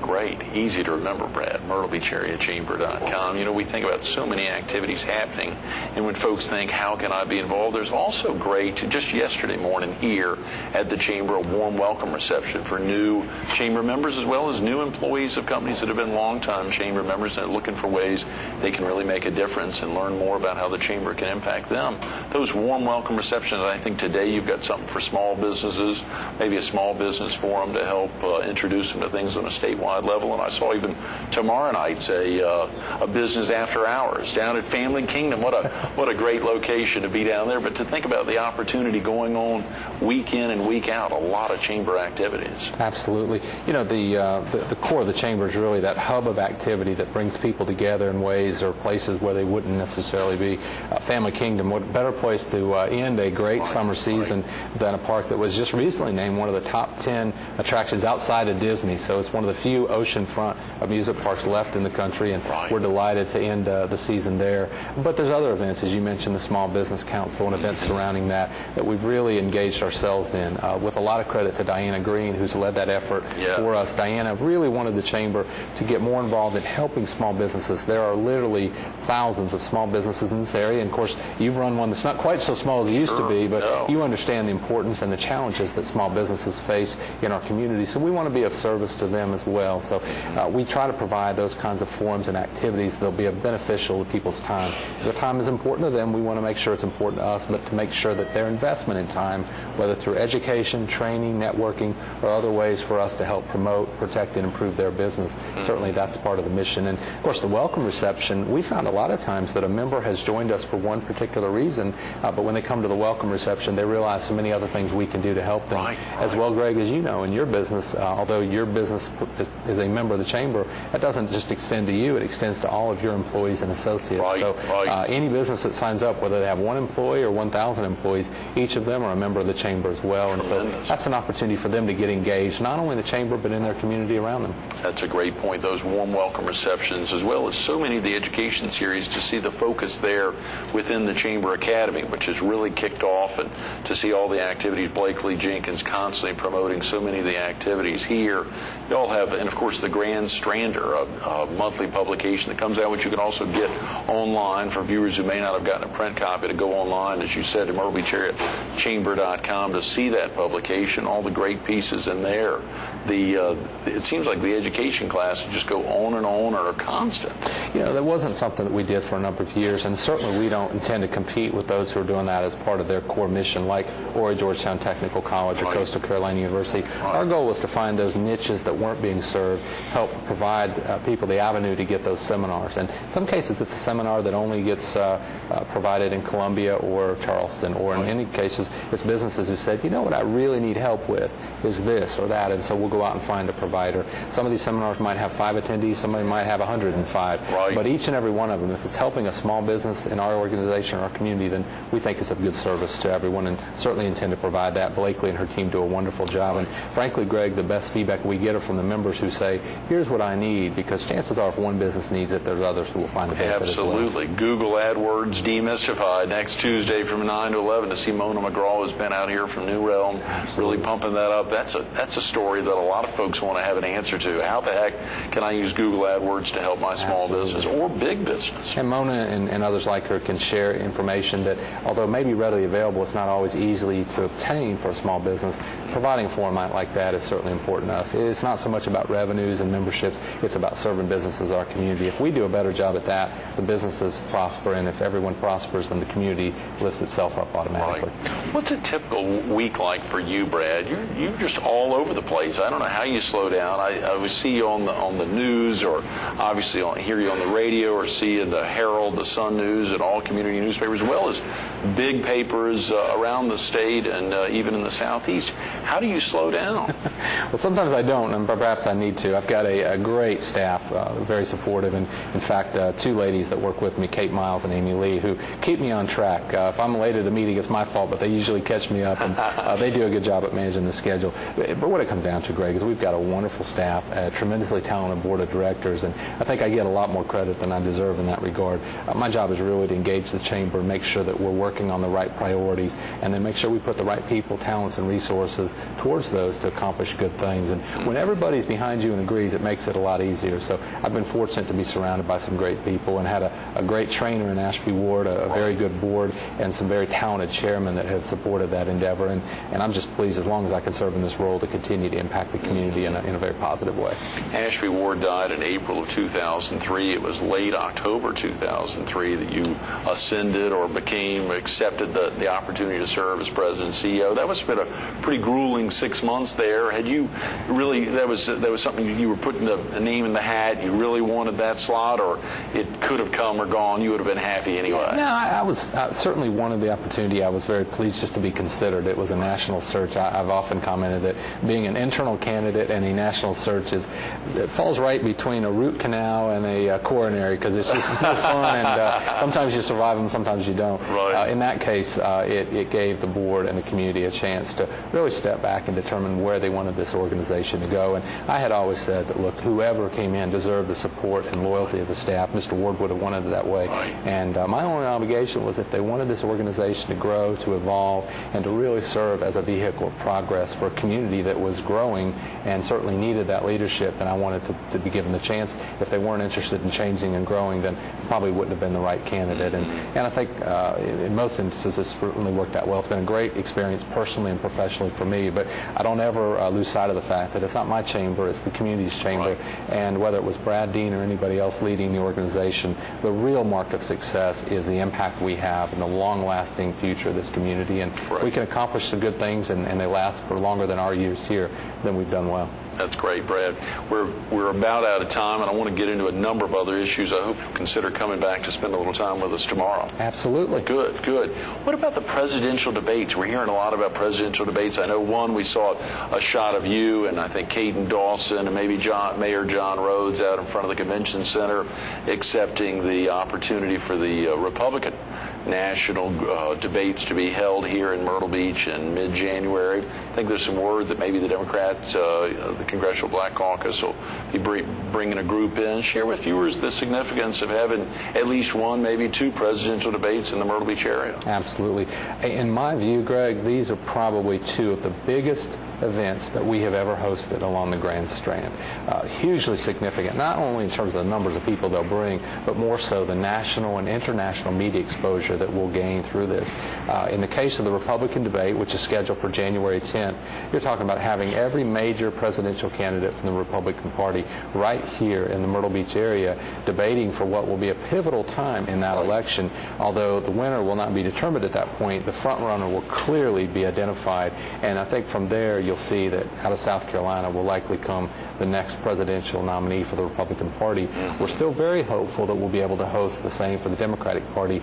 Great. Easy to remember, Brad. MyrtleBeachAreaChamber.com. You know, we think about so many activities happening, and when folks think, how can I be involved, there's also great, just yesterday morning here at the Chamber, a warm welcome reception for new Chamber members as well as new employees of companies that have been long-time Chamber members and are looking for ways they can really make a difference and learn more about how the Chamber can impact them. Those warm welcome receptions, I think today you've got something for small businesses, maybe a small business forum to help introduce them to things on a statewide level. And I saw even tomorrow night a business after hours down at Family Kingdom. What a great location to be down there. But to think about the opportunity going on week in and week out, a lot of Chamber activities. Absolutely. You know, the core of the Chamber is really that hub of activity that brings people together in ways or places where they wouldn't necessarily be. Family Kingdom, what better place to end a great summer season than a park that was just recently named one of the top 10 attractions outside of Disney. So it's one of the few oceanfront amusement parks left in the country, and we're delighted to end the season there. But there's other events, as you mentioned, the Small Business Council and events surrounding that we've really engaged ourselves in, with a lot of credit to Diana Green, who's led that effort for us. Diana really wanted the Chamber to get more involved in helping small businesses. There are literally thousands of small businesses in this area, and of course you've run one that's not quite so small as it used to be, but you understand the importance and the challenges that small businesses face in our community, so we want to be of service to them as well. So we try to provide those kinds of forums and activities that will be beneficial to people's time. Their time is important to them. We want to make sure it's important to us, but to make sure that their investment in time, whether through education, training, networking, or other ways for us to help promote, protect, and improve their business, certainly that's part of the mission. And of course the welcome reception, we found a lot of times that a member has joined us for one particular reason, but when they come to the welcome reception, they realize so many other things we can do to help them. As well, Greg, as you know, in your business, although your business is a member of the Chamber, that doesn't just extend to you, it extends to all of your employees and associates. Any business that signs up, whether they have one employee or 1,000 employees, each of them are a member of the Chamber as well. And so that's an opportunity for them to get engaged, not only in the Chamber, but in their community around them. That's a great point. Those warm welcome receptions, as well as so many of the education series, to see the focus there within the Chamber Academy, which has really kicked off, and to see all the activities. Blakely Jenkins constantly promoting so many of the activities here. You all have, and of course, the Grand Strander, a monthly publication that comes out, which you can also get online for viewers who may not have gotten a print copy, to go online, as you said, at MyrtleBeachAreaChamber.com to see that publication, all the great pieces in there. It seems like the education classes just go on and on, or are constant. You know, that wasn't something that we did for a number of years, and certainly we don't intend to compete with those who are doing that as part of their core mission, like Horry Georgetown Technical College or Coastal Carolina University. Our goal was to find those niches that weren't being served, help provide people the avenue to get those seminars. And in some cases, it's a seminar that only gets provided in Columbia or Charleston, or in many cases, it's businesses who said, you know what I really need help with is this or that, and so we'll go out and find a provider. Some of these seminars might have 5 attendees, somebody might have 105, but each and every one of them, if it's helping a small business in our organization or our community, then we think it's of good service to everyone, and certainly intend to provide that. Blakely and her team do a wonderful job, and frankly, Greg, the best feedback we get are from the members who say, here's what I need, because chances are if one business needs it, there's others who will find the benefit Absolutely. As well. Google AdWords Demystified next Tuesday from 9 to 11 to see Mona McGraw, who's been out here from New Realm, really pumping that up. That's a story that a lot of folks want to have an answer to. How the heck can I use Google AdWords to help my small business or big business? And Mona and others like her can share information that, although it may be readily available, it's not always easily to obtain for a small business. Providing a format like that is certainly important to us. It's not so much about revenues and memberships, it's about serving businesses, our community. If we do a better job at that, the businesses prosper, and if everyone prospers, then the community lifts itself up automatically. What's a typical week like for you, Brad? You're just all over the place. I don't know how you slow down. I would see you on the news, or obviously hear you on the radio, or see you in the Herald, the Sun News, and all community newspapers, as well as big papers around the state and even in the Southeast. How do you slow down? Well, sometimes I don't, and perhaps I need to. I've got a great staff, very supportive, and in fact, 2 ladies that work with me, Kate Miles and Amy Lee, who keep me on track. If I'm late at a meeting, it's my fault, but they usually catch me up, and they do a good job at managing the schedule. But what it comes down to, Greg, is we've got a wonderful staff, a tremendously talented board of directors, and I think I get a lot more credit than I deserve in that regard. My job is really to engage the Chamber, make sure that we're working on the right priorities, and then make sure we put the right people, talents, and resources towards those to accomplish good things. And when everybody's behind you and agrees, it makes it a lot easier. So I've been fortunate to be surrounded by some great people and had a great trainer in Ashby Ward, a very good board, and some very talented chairmen that have supported that endeavor. And I'm just pleased, as long as I can serve in this role, to continue to impact the community in a very positive way. Ashby Ward died in April of 2003. It was late October 2003 that you ascended or accepted the opportunity to serve as president and CEO. That must have been a pretty grueling 6 months there. Had you really, that was something you were putting a name in the hat, you really wanted that slot, or it could have come or gone, you would have been happy anyway? No, I certainly wanted the opportunity. I was very pleased just to be considered. It was a national search. I've often commented that being an internal candidate and a national search it falls right between a root canal and a coronary, because it's no fun, and sometimes you survive them, sometimes you don't. Right. In that case, it gave the board and the community a chance to really step back and determine where they wanted this organization to go. And I had always said that, look, whoever came in deserved the support and loyalty of the staff. Mr. Ward would have wanted it that way. Right. And my only obligation was, if they wanted this organization to grow, to evolve, and to really serve as a vehicle of progress for a community that was growing and certainly needed that leadership, then I wanted to be given the chance. If they weren't interested in changing and growing, then probably wouldn't have been the right candidate. And I think in most instances this really worked out well. It's been a great experience personally and professionally for me, but I don't ever lose sight of the fact that it's not my chamber, it's the community's chamber. Right. And whether it was Brad Dean or anybody else leading the organization, the real mark of success is the impact we have and the long-lasting future of this community. And right. we can accomplish some good things, and they last for longer than our years here, then we've done well. That's great, Brad. We're about out of time, and I want to get into a number of other issues. I hope you'll consider coming back to spend a little time with us tomorrow. Absolutely. Good. What about the presidential debates? We're hearing a lot about presidential debates. I know we saw a shot of you and I think Caden Dawson and maybe Mayor John Rhodes out in front of the convention center accepting the opportunity for the Republican national debates to be held here in Myrtle Beach in mid-January. I think there's some word that maybe the Democrats, the Congressional Black Caucus, will be bringing a group in. Share with viewers the significance of having at least one, maybe two presidential debates in the Myrtle Beach area. Absolutely. In my view, Greg, these are probably two of the biggest events that we have ever hosted along the Grand Strand. Hugely significant, not only in terms of the numbers of people they'll bring, but more so the national and international media exposure that we'll gain through this. In the case of the Republican debate, which is scheduled for January 10th, you're talking about having every major presidential candidate from the Republican Party right here in the Myrtle Beach area debating for what will be a pivotal time in that election. Although the winner will not be determined at that point, the front runner will clearly be identified, and I think from there you'll see that out of South Carolina will likely come the next presidential nominee for the Republican Party. We're still very hopeful that we'll be able to host the same for the Democratic Party.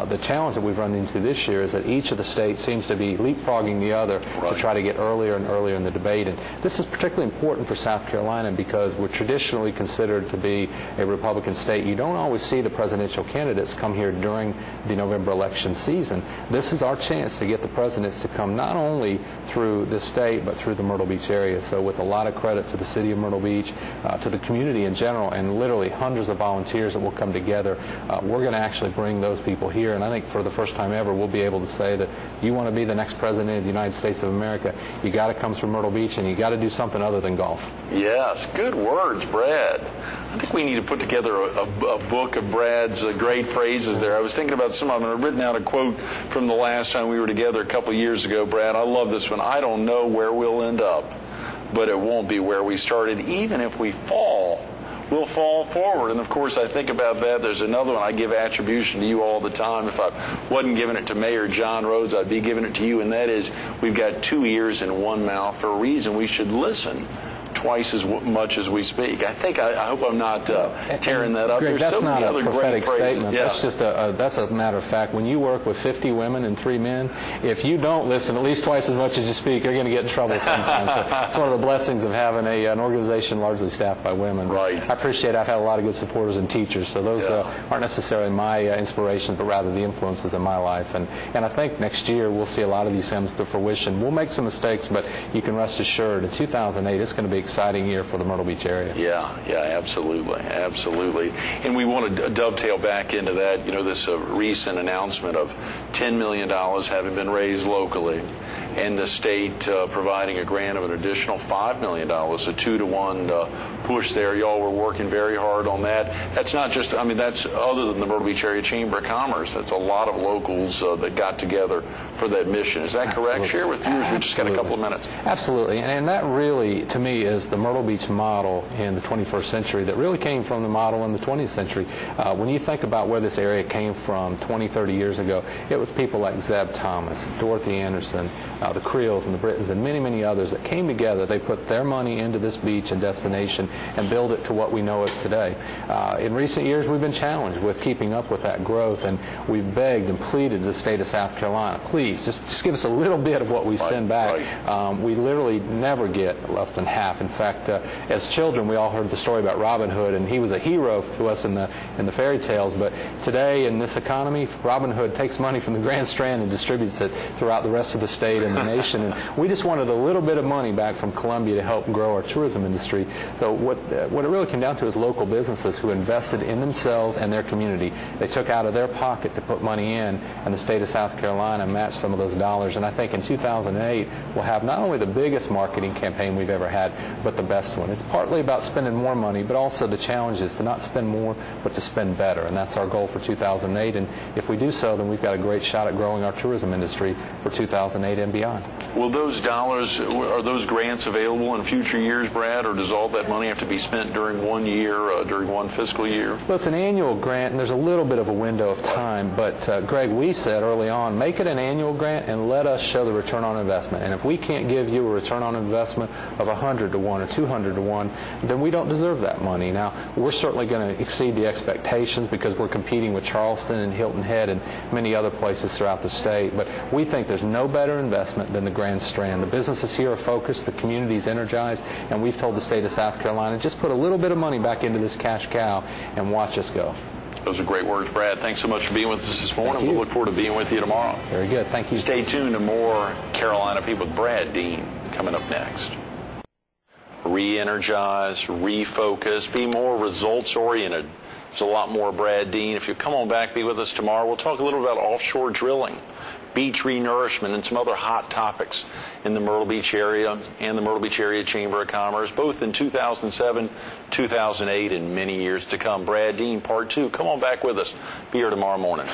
The challenge that we've run into this year is that each of the states seems to be leapfrogging the other to try to get earlier and earlier in the debate. And this is particularly important for South Carolina because we're traditionally considered to be a Republican state. You don't always see the presidential candidates come here during the November election season. This is our chance to get the presidents to come not only through this state but through the Myrtle Beach area. So with a lot of credit to the city of Myrtle Beach, to the community in general, and literally hundreds of volunteers that will come together, we're going to actually bring those people here. And I think for the first time ever, we'll be able to say that you want to be the next president of the United States of America, you got to come through Myrtle Beach, and you got to do something other than golf. Yes, good words, Brad. I think we need to put together a book of Brad's great phrases there. I was thinking about some of them. I've written out a quote from the last time we were together a couple years ago, Brad. I love this one. I don't know where we'll end up, but it won't be where we started. Even if we fall, we'll fall forward. And of course, I think about that. There's another one. I give attribution to you all the time. If I wasn't giving it to Mayor John Rhodes, I'd be giving it to you. And that is, we've got two ears and one mouth for a reason. We should listen twice as much as we speak. I hope I'm not tearing that up. Greg, There's that's so many not other a prophetic great phrases. statement. Yeah. That's just that's a matter of fact. When you work with 50 women and 3 men, if you don't listen at least twice as much as you speak, you're going to get in trouble sometimes. So it's one of the blessings of having an organization largely staffed by women. Right. I appreciate I've had a lot of good supporters and teachers, so those aren't necessarily my inspirations, but rather the influences in my life. And I think next year we'll see a lot of these come to fruition. We'll make some mistakes, but you can rest assured in 2008 it's going to be an exciting year for the Myrtle Beach area. Yeah, absolutely. And we want to dovetail back into that, this recent announcement of $10 million having been raised locally, and the state providing a grant of an additional $5 million, a 2-to-1 push there. Y'all were working very hard on that. That's not just, I mean, that's other than the Myrtle Beach Area Chamber of Commerce. That's a lot of locals that got together for that mission. Is that correct? Share with viewers. We just got a couple of minutes. Absolutely. And that really, to me, is the Myrtle Beach model in the 21st century that really came from the model in the 20th century. When you think about where this area came from 20, 30 years ago, it was people like Zeb Thomas, Dorothy Anderson, the Creoles and the Britons, and many, many others that came together. They put their money into this beach and destination and build it to what we know it today. In recent years, we've been challenged with keeping up with that growth, and we've begged and pleaded to the state of South Carolina, please, just give us a little bit of what we send back. We literally never get less than half. In fact, as children, we all heard the story about Robin Hood, and he was a hero to us in the fairy tales. But today, in this economy, Robin Hood takes money from the Grand Strand and distributes it throughout the rest of the state and the nation. And we just wanted a little bit of money back from Columbia to help grow our tourism industry. So what it really came down to is local businesses who invested in themselves and their community. They took out of their pocket to put money in, and the state of South Carolina matched some of those dollars. And I think in 2008, we'll have not only the biggest marketing campaign we've ever had, but the best one. It's partly about spending more money, but also the challenge is to not spend more, but to spend better. And that's our goal for 2008. And if we do so, then we've got a great shot at growing our tourism industry for 2008 and beyond. Will those dollars, are those grants available in future years, Brad, or does all that money have to be spent during one year, during one fiscal year? Well, it's an annual grant, and there's a little bit of a window of time. But, Greg, we said early on, make it an annual grant and let us show the return on investment. And if we can't give you a return on investment of 100 to 1 or 200 to 1, then we don't deserve that money. Now, we're certainly going to exceed the expectations because we're competing with Charleston and Hilton Head and many other places throughout the state. But we think there's no better investment than the Grand Strand. The businesses here are focused, the community's energized, and we've told the state of South Carolina, just put a little bit of money back into this cash cow and watch us go. Those are great words, Brad. Thanks so much for being with us this morning. We'll look forward to being with you tomorrow. Very good. Thank you. Stay tuned to more Carolina People with Brad Dean coming up next. Re-energize, refocus, be more results-oriented. There's a lot more Brad Dean. If you come on back, be with us tomorrow. We'll talk a little about offshore drilling, beach renourishment, and some other hot topics in the Myrtle Beach area and the Myrtle Beach Area Chamber of Commerce, both in 2007, 2008, and many years to come. Brad Dean, Part 2. Come on back with us. Be here tomorrow morning.